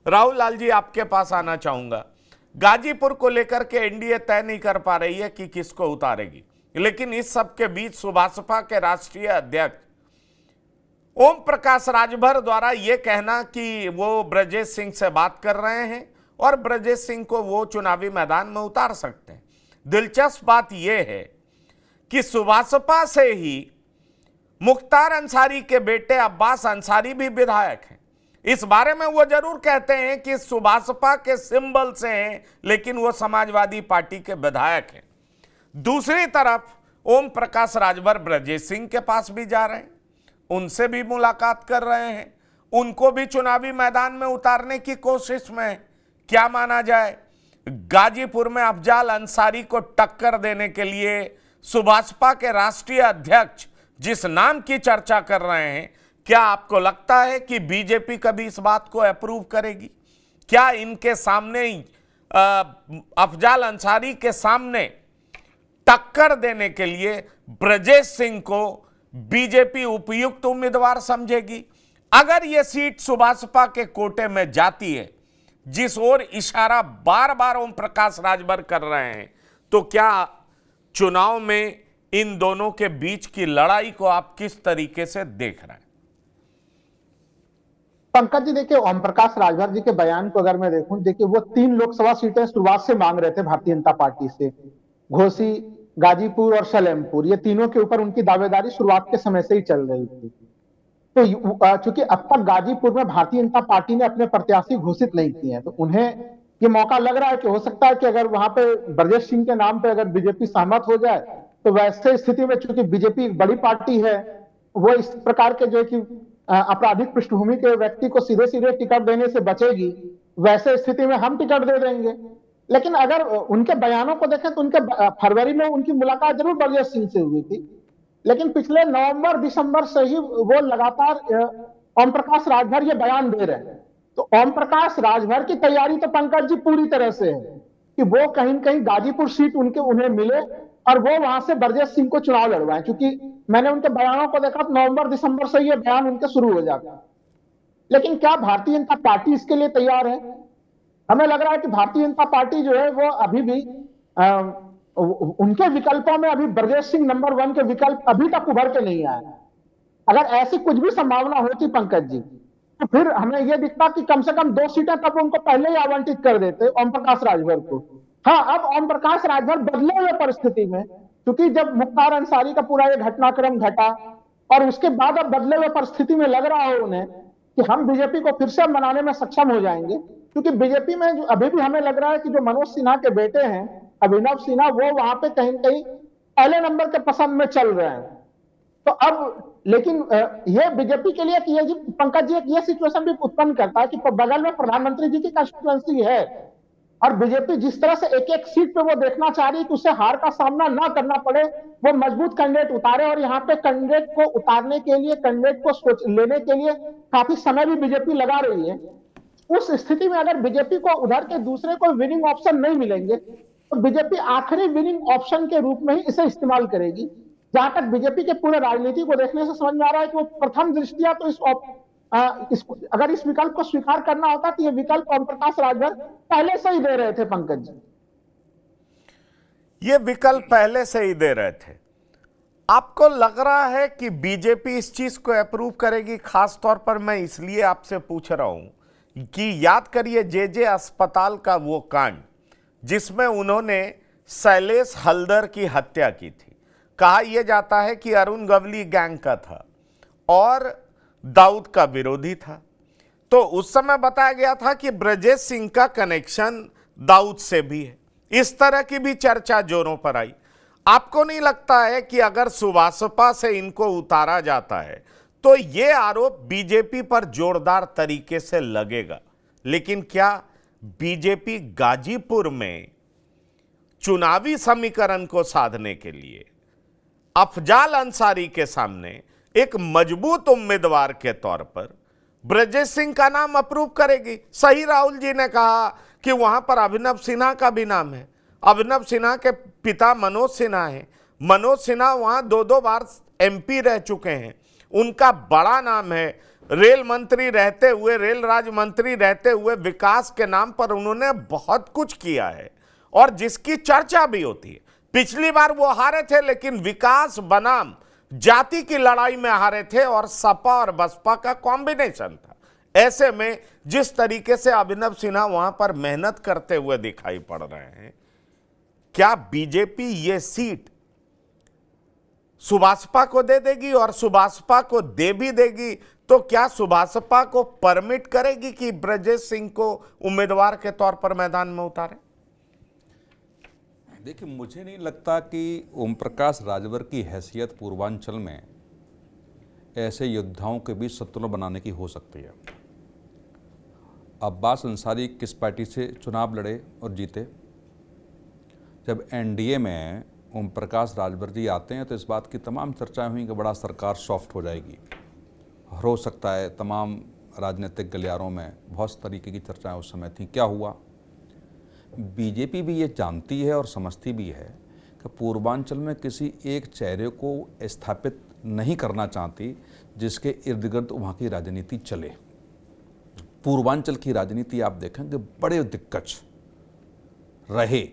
राहुल लाल जी, आपके पास आना चाहूंगा। गाजीपुर को लेकर के एनडीए तय नहीं कर पा रही है कि किसको उतारेगी, लेकिन इस सब के बीच सुभाषपा के राष्ट्रीय अध्यक्ष ओम प्रकाश राजभर द्वारा यह कहना कि वो ब्रजेश सिंह से बात कर रहे हैं और ब्रजेश सिंह को वो चुनावी मैदान में उतार सकते हैं। दिलचस्प बात यह है कि सुभाषपा से ही मुख्तार अंसारी के बेटे अब्बास अंसारी भी विधायक हैं। इस बारे में वो जरूर कहते हैं कि सुभाषपा के सिंबल से हैं, लेकिन वो समाजवादी पार्टी के विधायक हैं। दूसरी तरफ ओम प्रकाश राजभर ब्रजेश सिंह के पास भी जा रहे हैं, उनसे भी मुलाकात कर रहे हैं, उनको भी चुनावी मैदान में उतारने की कोशिश में। क्या माना जाए, गाजीपुर में अफजाल अंसारी को टक्कर देने के लिए सुभाषपा के राष्ट्रीय अध्यक्ष जिस नाम की चर्चा कर रहे हैं, क्या आपको लगता है कि बीजेपी कभी इस बात को अप्रूव करेगी? क्या इनके सामने अफजाल अंसारी के सामने टक्कर देने के लिए ब्रजेश सिंह को बीजेपी उपयुक्त उम्मीदवार समझेगी? अगर यह सीट सुभाषपा के कोटे में जाती है, जिस ओर इशारा बार बार ओम प्रकाश राजभर कर रहे हैं, तो क्या चुनाव में इन दोनों के बीच की लड़ाई को आप किस तरीके से देख रहे हैं? पंकज जी, देखिए, ओम प्रकाश राजभर जी के बयान को अगर मैं देखूं, देखिए वो 3 लोकसभा सीटें शुरुआत से मांग रहे थे भारतीय जनता पार्टी से। घोसी, गाजीपुर और सलेमपुर, ये तीनों के ऊपर उनकी दावेदारी शुरुआत के समय से ही चल रही थी। तो चूंकि अब तक गाजीपुर में भारतीय जनता पार्टी ने अपने प्रत्याशी घोषित नहीं किए हैं, तो उन्हें ये मौका लग रहा है कि हो सकता है कि अगर वहां पे ब्रजेश सिंह के नाम पे अगर बीजेपी सहमत हो जाए, तो वैसे स्थिति में चूंकि बीजेपी एक बड़ी पार्टी है, वो इस प्रकार के जो है कि आपराधिक पृष्ठभूमि के व्यक्ति को सीधे सीधे टिकट देने से बचेगी। वैसे स्थिति में हम टिकट दे देंगे। लेकिन अगर उनके बयानों को देखें तो उनके फरवरी में उनकी मुलाकात जरूर ब्रजेश सिंह से हुई थी, लेकिन पिछले नवंबर दिसंबर से ही वो लगातार ओम प्रकाश राजभर ये बयान दे रहे हैं। तो ओम प्रकाश राजभर की तैयारी तो पंकज जी पूरी तरह से है कि वो कहीं न कहीं गाजीपुर सीट उन्हें मिले और वो वहां से ब्रजेश सिंह को चुनाव लड़वाएं। क्योंकि मैंने उनके बयानों को देखा तो नवंबर दिसंबर से ये बयान उनके शुरू हो जाता है। लेकिन क्या भारतीय जनता पार्टी इसके लिए तैयार है? हमें लग रहा है कि भारतीय जनता पार्टी जो है वो अभी भी उनके विकल्पों में अभी ब्रजेश सिंह नंबर 1 के विकल्प अभी तक उभर के नहीं आए। अगर ऐसी कुछ भी संभावना होती पंकज जी, तो फिर हमें यह दिखता कि कम से कम 2 सीटें तब उनको पहले ही आवंटित कर देते ओम प्रकाश राजभर को। हाँ, अब ओम प्रकाश राजभर बदले हुए परिस्थिति में, क्योंकि जब मुख्तार अंसारी का पूरा ये घटनाक्रम घटा और उसके बाद अब बदले हुए परिस्थिति में लग रहा है उन्हें कि हम बीजेपी को फिर से मनाने में सक्षम हो जाएंगे। क्योंकि बीजेपी में जो अभी भी हमें लग रहा है कि जो मनोज सिन्हा के बेटे हैं अभिनव सिन्हा, वो वहां पे कहीं न कहीं पहले नंबर के पसंद में चल रहे हैं। तो अब लेकिन ये बीजेपी के लिए कि ये पंकज जी ये सिचुएशन भी उत्पन्न करता है कि बगल में प्रधानमंत्री जी की कंस्टिट्यूएंसी है और बीजेपी जिस तरह से एक एक सीट पे वो देखना चाह रही है कि उसे हार का सामना ना करना पड़े, वो मजबूत कैंडिडेट उतारे। और यहाँ पे कैंडिडेट को उतारने के लिए, कैंडिडेट को लेने के लिए काफी समय भी बीजेपी लगा रही है। उस स्थिति में अगर बीजेपी को उधर के दूसरे कोई विनिंग ऑप्शन नहीं मिलेंगे, तो बीजेपी आखिरी विनिंग ऑप्शन के रूप में ही इसे इस्तेमाल करेगी। जहां तक बीजेपी के पूरे राजनीति को देखने से समझ में आ रहा है कि वो प्रथम दृष्टिया तो अगर इस विकल्प को स्वीकार करना होता तो ये विकल्प ओम प्रकाश राजभर पहले से ही दे रहे थे पंकज जी। ये विकल्प पहले से ही दे रहे थे। आपको लग रहा है कि बीजेपी इस चीज को अप्रूव करेगी? खास तौर पर मैं इसलिए आपसे पूछ रहा हूं कि याद करिए जे अस्पताल का वो कांड जिसमें उन्होंने शैलेश हल्दर की हत्या की थी। कहा यह जाता है कि अरुण गवली गैंग का था और दाऊद का विरोधी था। तो उस समय बताया गया था कि ब्रजेश सिंह का कनेक्शन दाऊद से भी है। इस तरह की भी चर्चा जोरों पर आई। आपको नहीं लगता है कि अगर सुभाषपा से इनको उतारा जाता है तो यह आरोप बीजेपी पर जोरदार तरीके से लगेगा? लेकिन क्या बीजेपी गाजीपुर में चुनावी समीकरण को साधने के लिए अफजाल अंसारी के सामने एक मजबूत उम्मीदवार के तौर पर ब्रजेश सिंह का नाम अप्रूव करेगी? सही राहुल जी ने कहा कि वहां पर अभिनव सिन्हा का भी नाम है। अभिनव सिन्हा के पिता मनोज सिन्हा हैं। मनोज सिन्हा वहां 2 बार एमपी रह चुके हैं। उनका बड़ा नाम है। रेल मंत्री रहते हुए, रेल राज्य मंत्री रहते हुए विकास के नाम पर उन्होंने बहुत कुछ किया है और जिसकी चर्चा भी होती है। पिछली बार वो हारे थे, लेकिन विकास बनाम जाति की लड़ाई में हारे थे और सपा और बसपा का कॉम्बिनेशन था। ऐसे में जिस तरीके से अभिनव सिन्हा वहां पर मेहनत करते हुए दिखाई पड़ रहे हैं, क्या बीजेपी ये सीट सुभाषपा को दे देगी? और सुभाषपा को दे भी देगी तो क्या सुभाषपा को परमिट करेगी कि ब्रजेश सिंह को उम्मीदवार के तौर पर मैदान में उतारे? देखिए, मुझे नहीं लगता कि ओम प्रकाश राजभर की हैसियत पूर्वांचल में ऐसे योद्धाओं के बीच संतुलन बनाने की हो सकती है। अब्बास अंसारी किस पार्टी से चुनाव लड़े और जीते? जब एनडीए में ओम प्रकाश राजभर जी आते हैं तो इस बात की तमाम चर्चाएं हुई कि बड़ा सरकार सॉफ्ट हो जाएगी, हो सकता है। तमाम राजनीतिक गलियारों में बहुत तरीके की चर्चाएं उस समय थी। क्या हुआ? बीजेपी भी ये जानती है और समझती भी है कि पूर्वांचल में किसी एक चेहरे को स्थापित नहीं करना चाहती जिसके इर्द गिर्द वहाँ की राजनीति चले। पूर्वांचल की राजनीति आप देखेंगे बड़े दिग्गज रहे,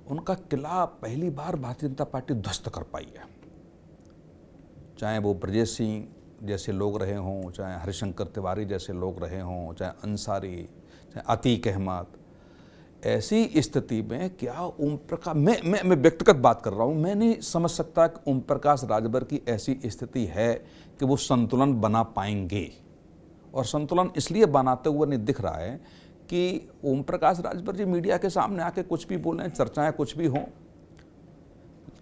उनका किला पहली बार भारतीय जनता पार्टी ध्वस्त कर पाई है। चाहे वो ब्रजेश सिंह जैसे लोग रहे हों, चाहे हरिशंकर तिवारी जैसे लोग रहे हों, चाहे अंसारी, चाहे अतीक अहमद। ऐसी स्थिति में क्या ओम प्रकाश, मैं व्यक्तिगत बात कर रहा हूँ, मैं नहीं समझ सकता कि ओम प्रकाश राजभर की ऐसी स्थिति है कि वो संतुलन बना पाएंगे। और संतुलन इसलिए बनाते हुए नहीं दिख रहा है कि ओम प्रकाश राजभर जी मीडिया के सामने आके कुछ भी बोलें, चर्चाएं कुछ भी हों।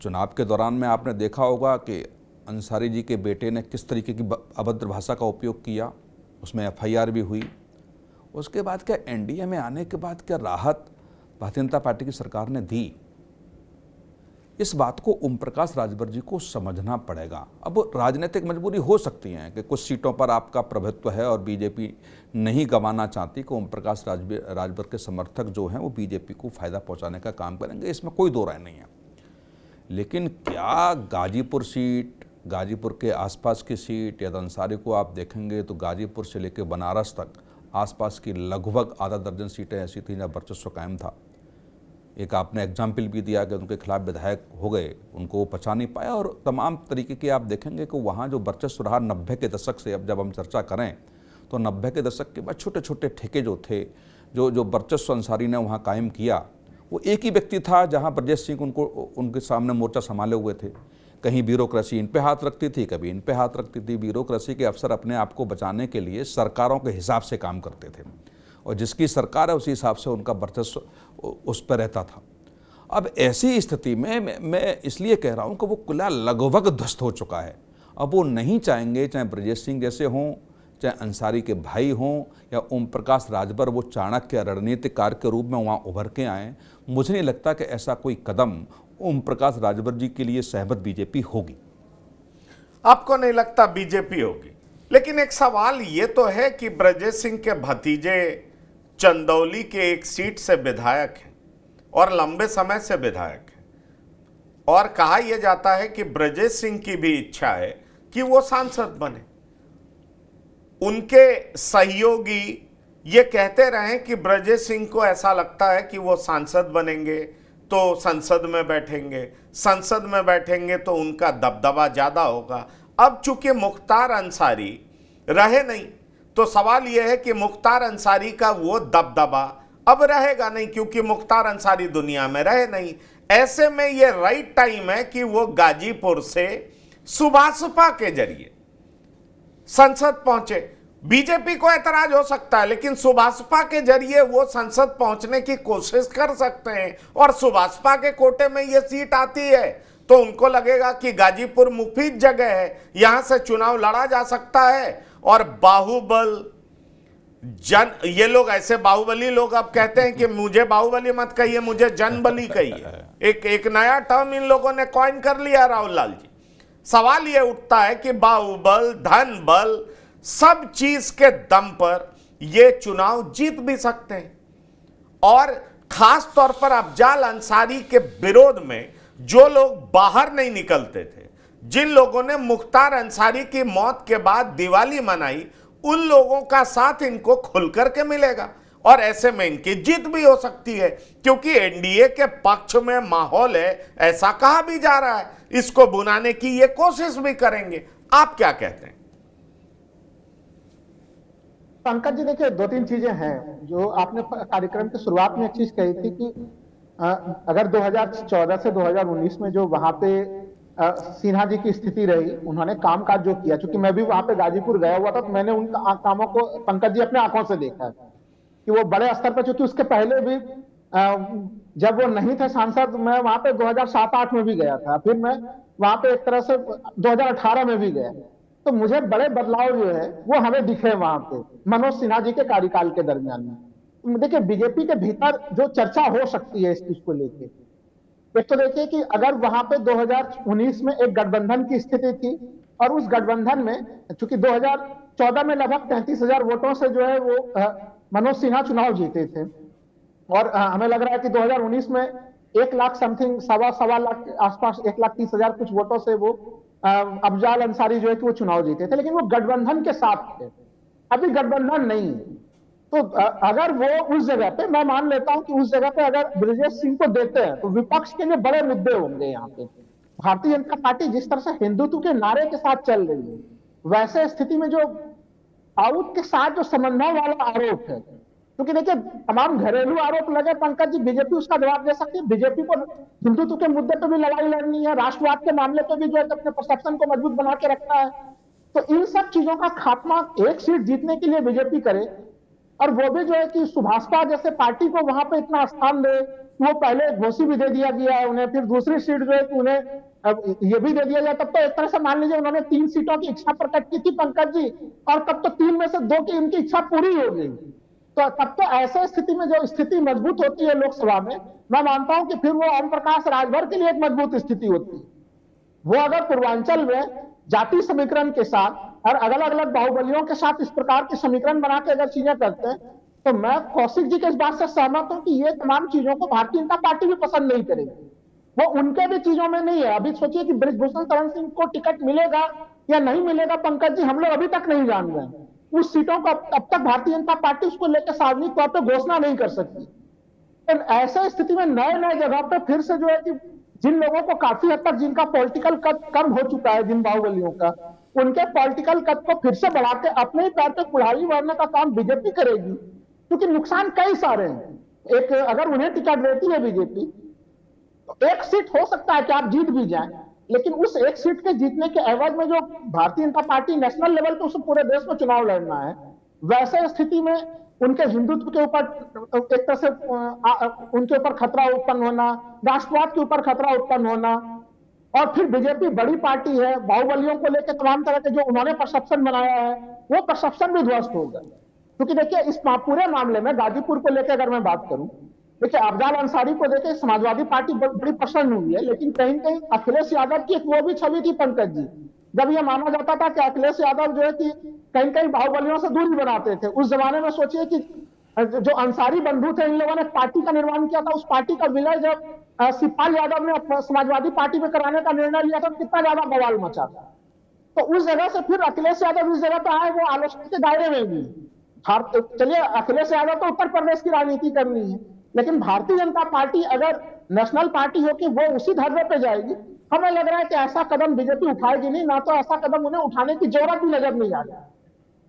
चुनाव के दौरान में आपने देखा होगा कि अंसारी जी के बेटे ने किस तरीके की अभद्र भाषा का उपयोग किया, उसमें एफआईआर भी हुई। उसके बाद क्या एनडीए में आने के बाद क्या राहत भारतीय जनता पार्टी की सरकार ने दी? इस बात को ओम प्रकाश राजभर जी को समझना पड़ेगा। अब राजनीतिक मजबूरी हो सकती है कि कुछ सीटों पर आपका प्रभुत्व है और बीजेपी नहीं गंवाना चाहती कि ओम प्रकाश राजभर के समर्थक जो हैं वो बीजेपी को फायदा पहुंचाने का काम करेंगे, इसमें कोई दो राय नहीं है। लेकिन क्या गाजीपुर सीट, गाजीपुर के आसपास की सीट, या अंसारी को आप देखेंगे तो गाजीपुर से लेकर बनारस तक आसपास की लगभग आधा दर्जन सीटें ऐसी थी जहाँ वर्चस्व कायम था। एक आपने एग्जाम्पल भी दिया कि उनके खिलाफ विधायक हो गए, उनको वो पचा नहीं पाया। और तमाम तरीके के आप देखेंगे कि वहाँ जो वर्चस्व रहा 90 के दशक से, अब जब हम चर्चा करें तो 90 के दशक के बाद छोटे छोटे ठेके जो थे, जो वर्चस्व अंसारी ने वहाँ कायम किया, वो एक ही व्यक्ति था जहाँ ब्रजेश सिंह उनके सामने मोर्चा संभाले हुए थे। कहीं ब्यूरोक्रेसी इन पे हाथ रखती थी, कभी इन पे हाथ रखती थी। ब्यूरोक्रेसी के अफसर अपने आप को बचाने के लिए सरकारों के हिसाब से काम करते थे और जिसकी सरकार है उसी हिसाब से उनका वर्चस्व उस पर रहता था। अब ऐसी स्थिति में मैं इसलिए कह रहा हूँ कि वो किला लगभग ध्वस्त हो चुका है। अब वो नहीं चाहेंगे, चाहे ब्रजेश सिंह जैसे हों, चाहे अंसारी के भाई हों, या ओम प्रकाश राजभर वो चाणक्य रणनीतिकार के रूप में वहाँ उभर के आएँ। मुझे नहीं लगता कि ऐसा कोई कदम ओम प्रकाश राजभर जी के लिए सहमत बीजेपी होगी। आपको नहीं लगता बीजेपी होगी? लेकिन एक सवाल ये तो है कि ब्रजेश सिंह के भतीजे चंदौली के एक सीट से विधायक हैं और लंबे समय से विधायक हैं, और कहा यह जाता है कि ब्रजेश सिंह की भी इच्छा है कि वो सांसद बने। उनके सहयोगी ये कहते रहे कि ब्रजेश सिंह को ऐसा लगता है कि वो सांसद बनेंगे तो संसद में बैठेंगे, संसद में बैठेंगे तो उनका दबदबा ज्यादा होगा। अब चूंकि मुख्तार अंसारी रहे नहीं, तो सवाल यह है कि मुख्तार अंसारी का वो दबदबा अब रहेगा नहीं, क्योंकि मुख्तार अंसारी दुनिया में रहे नहीं। ऐसे में ये राइट टाइम है कि वो गाजीपुर से सुभाषपा के जरिए संसद पहुंचे। बीजेपी को ऐतराज हो सकता है, लेकिन सुभाषपा के जरिए वो संसद पहुंचने की कोशिश कर सकते हैं, और सुभाषपा के कोटे में ये सीट आती है तो उनको लगेगा कि गाजीपुर मुफीद जगह है, यहां से चुनाव लड़ा जा सकता है। और बाहुबल ये लोग ऐसे बाहुबली लोग अब कहते हैं कि मुझे बाहुबली मत कहिए, मुझे जनबली कहिए। एक नया टर्म इन लोगों ने कॉइन कर लिया, राहुल लाल जी। सवाल ये उठता है कि बाहुबल, धन बल, सब चीज के दम पर ये चुनाव जीत भी सकते हैं। और खास तौर पर अफजाल अंसारी के विरोध में जो लोग बाहर नहीं निकलते थे, जिन लोगों ने मुख्तार अंसारी की मौत के बाद दिवाली मनाई, उन लोगों का साथ इनको खुल करके मिलेगा और ऐसे में इनकी जीत भी हो सकती है, क्योंकि एनडीए के पक्ष में माहौल है, ऐसा कहा भी जा रहा है। इसको बुनाने की ये कोशिश भी करेंगे। आप क्या कहते हैं? पंकज जी, देखिए, दो तीन चीजें हैं जो आपने कार्यक्रम की शुरुआत में एक चीज कही थी कि अगर 2014 से 2019 में जो वहां पे सिन्हा जी की स्थिति रही, उन्होंने काम काज जो किया, क्योंकि मैं भी वहां पे गाजीपुर गया हुआ था, तो मैंने उन कामों को पंकज जी अपने आंखों से देखा है कि वो बड़े स्तर पर, क्योंकि उसके पहले भी जब वो नहीं थे सांसद, मैं वहां पे 2007-8 में भी गया था, फिर मैं वहां पे एक तरह से 2018 में भी गया, तो मुझे बड़े बदलाव जो है वो हमें दिखे वहां पे मनोज सिन्हा जी के कार्यकाल के दरमियान में। देखिए, बीजेपी के भीतर जो चर्चा हो सकती है इस चीज को लेके, एक तो देखिए कि अगर वहां पे 2019 में एक गठबंधन की स्थिति थी और उस गठबंधन में चूंकि 2014 में लगभग 33,000 वोटों से जो है वो मनोज सिन्हा चुनाव जीते थे, और हमें लग रहा है कि 2019 में 1 लाख समथिंग, सवा लाख के आसपास, 1,30,000 कुछ वोटों से वो अफजाल अंसारी जो है कि वो चुनाव जीते थे, लेकिन वो गठबंधन के साथ थे। अभी गठबंधन नहीं है, तो अगर वो उस जगह पे, मैं मान लेता हूं कि उस जगह पे अगर ब्रजेश सिंह को देते हैं तो विपक्ष के लिए बड़े मुद्दे होंगे यहाँ पे। भारतीय जनता पार्टी जिस तरह से हिंदुत्व के नारे के साथ चल रही है, वैसे स्थिति में जो साउथ के साथ जो समन्वय वाला आरोप है, क्योंकि देखिए तमाम घरेलू आरोप लगे पंकज जी, बीजेपी उसका जवाब दे सकती है। बीजेपी को हिंदुत्व के मुद्दे पे भी लड़ाई लड़नी है, राष्ट्रवाद के मामले पे भी जो है अपने परसेप्शन को मजबूत बना के रखना है, तो इन सब चीजों का खात्मा एक सीट जीतने के लिए बीजेपी करे, और वो भी जो है कि सुभाषपा जैसे पार्टी को वहां पे इतना स्थान दे, वो पहले घोषी भी दे दिया गया है उन्हें, फिर दूसरी सीट जो है कि उन्हें ये भी दे दिया जाए, तब तो एक तरह से मान लीजिए उन्होंने 3 सीटों की इच्छा प्रकट की थी पंकज जी, और तब तो 3 में से 2 की इनकी इच्छा पूरी हो गई। तो तब तो ऐसे स्थिति में जो स्थिति मजबूत होती है लोकसभा में, मैं मानता हूं कि फिर वो ओम प्रकाश राजभर के लिए एक मजबूत स्थिति होती है। वो अगर पूर्वांचल में जाति समीकरण के साथ और अलग अलग बाहुबलियों के साथ इस प्रकार के समीकरण बना के अगर चीजें करते हैं, तो मैं कौशिक जी के इस बात से सहमत हूं कि ये तमाम चीजों को भारतीय जनता पार्टी भी पसंद नहीं करेगी। वो उनके भी चीजों में नहीं है। अभी सोचिए कि बृजभूषण शरण सिंह को टिकट मिलेगा या नहीं मिलेगा पंकज जी, हम लोग अभी तक नहीं जान रहे हैं। उस सीटों को अब तक भारतीय जनता पार्टी उसको लेकर सार्वजनिक तौर पर घोषणा नहीं कर सकती। तो ऐसे स्थिति में नए नए जगह पर फिर से जो है कि जिन लोगों को काफी हद तक जिनका पॉलिटिकल कद कम हो चुका है, जिन बाहुबलियों का, उनके पॉलिटिकल कद को फिर से बढ़ा के अपने ही पैर पे कुल्हाड़ी मारने का काम बीजेपी करेगी, क्योंकि नुकसान कई सारे हैं। एक, अगर उन्हें टिकट देती है बीजेपी, तो एक सीट हो सकता है कि आप जीत भी जाएं, लेकिन उस एक सीट के जीतने के एवज में जो Bharatiya Janata party national level पे उसे पूरे देश में चुनाव लड़ना है, वैसे स्थिति में उनके हिंदुत्व के ऊपर एक तरह से उनके ऊपर खतरा उत्पन्न होना, राष्ट्रवाद के ऊपर खतरा उत्पन्न होना, और फिर बीजेपी बड़ी पार्टी है, बाहुबलियों को लेकर तमाम तरह के जो उन्होंने परसेप्शन बनाया है, वो परसेप्शन भी ध्वस्त होगा। क्योंकि देखिए इस पूरे मामले में गाजीपुर को लेकर अगर मैं बात करूं, देखिए अफजाल अंसारी को लेकर समाजवादी पार्टी बड़ी प्रसन्न हुई है, लेकिन कहीं कहीं अखिलेश यादव की एक वो भी छवि थी पंकज जी, जब यह माना जाता था कि अखिलेश यादव जो है कि कहीं कहीं बाहुबलियों से दूरी बनाते थे। उस जमाने में सोचिए कि जो अंसारी बंधु थे, इन लोगों ने पार्टी का निर्माण किया था, उस पार्टी का विलय जब शिवपाल यादव ने समाजवादी पार्टी में कराने का निर्णय लिया था, कितना ज्यादा बवाल मचा था। तो उस जगह से फिर अखिलेश यादव इस जगह पर आए, वो आलोचना के दायरे में भी। चलिए अखिलेश यादव तो उत्तर प्रदेश की राजनीति करनी है, लेकिन भारतीय जनता पार्टी अगर नेशनल पार्टी हो कि वो उसी धर्मे पे जाएगी, हमें लग रहा है कि ऐसा कदम बीजेपी उठाएगी नहीं, ना तो ऐसा कदम उन्हें उठाने की जरूरत भी नजर नहीं आ रही।